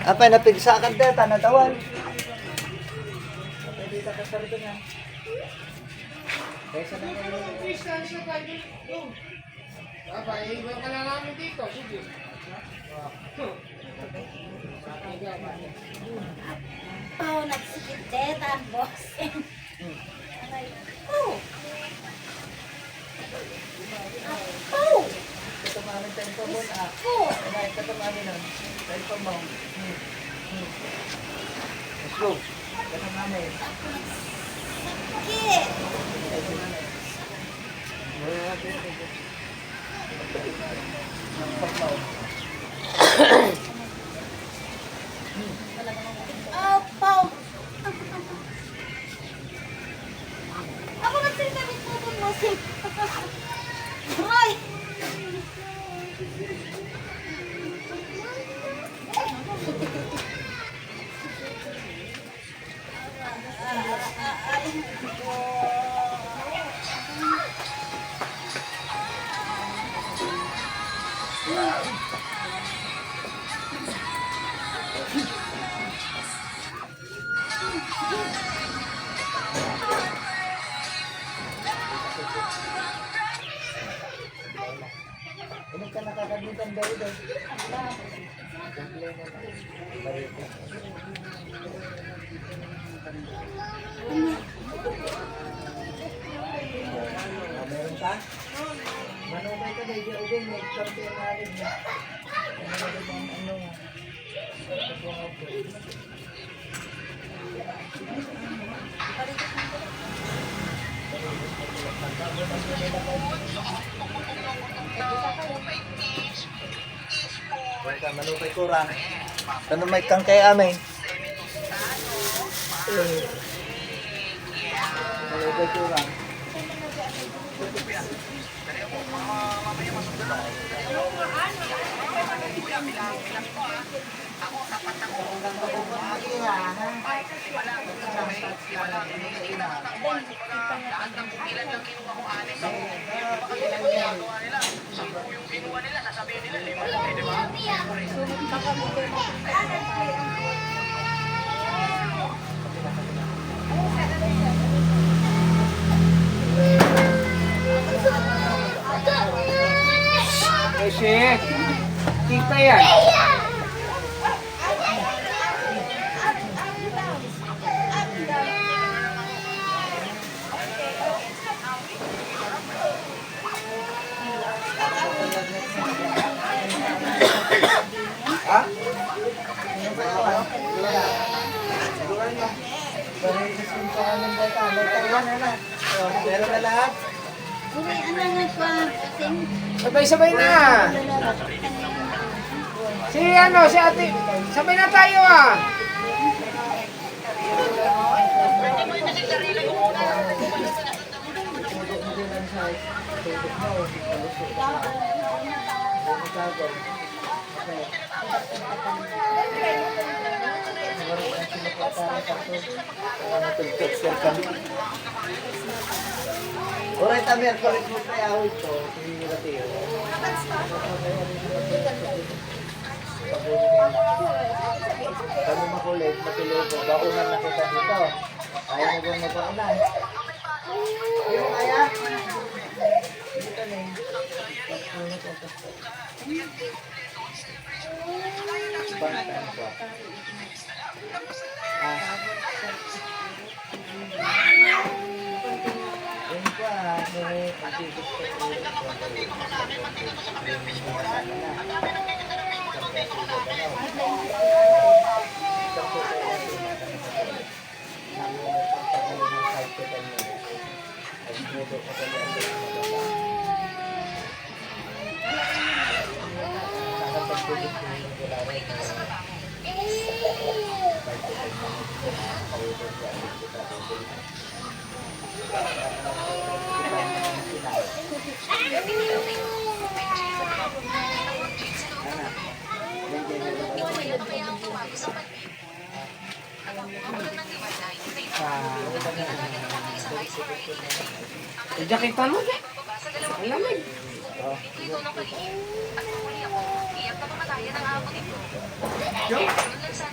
Apa napigsakan din, tanadawal. Apa dito ka sarito na. Kaya sa Iba ka na namin dito. Sige. Oh, nagsikit teta, bossing. Oh. Oh. Katamanin tayo po mo na. Kaya katamanin nun. Tayo po mo. Let's go. Katamanin. Sakit. Oh, Pao. Ako nagsalita ng putong bossing. Roy. Ini ka nakakagitan daw daw. Meron ka? Manumay ka daw, di may kampi ang natin mo. Ano nga? Ka manupay kurang. Ano may kang kay amin? Manupay kurang. Kasi, kita yan. Ha? Meron na lahat. Uli, ano nga pa? Sabay-sabay na. Si ate. Sabay na tayo ah. Alright, Amir, kulit mo tayo ako ito. Sinilatiyo. Kami makulit, matulog ko. Bakunan na kita dito. Ayaw mo bang mabakunan? Ayaw mo kaya? Dito na eh. Bantan ko. Yun ko may pagkikit ko. Jaketan mo dyan. Ang lamig. Ito ng paligid. At kung muli ako, iyak na pamatayan ang amo nito. Doon lang sana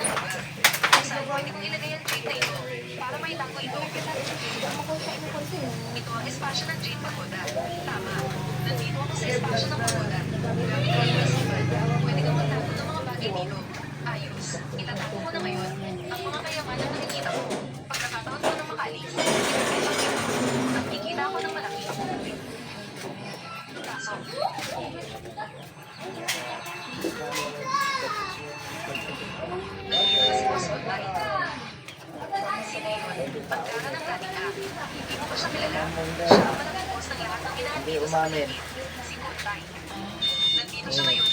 Ito ang espasyo ng Jade Pagoda. Tama. Nandito ako sa espasyo ng pagoda. Gamit ang iyong isipan. Pwede kang magtago ng mga bagay dito. Ayos. Itatago mo na ngayon ang mga kayamanan na nakikita mo. Pagkakataon mo ng makalis, nakikita ako ng malaki. Kaso, nandito na si Boss Goodbye. Sino yun? Pagkara ng dati ka. Hindi mo ba siya kilala? Siya ang malaki boss ng lahat ng Hindi ginagawa sa umamin. paligid. Si Goodbye. Nandito siya ngayon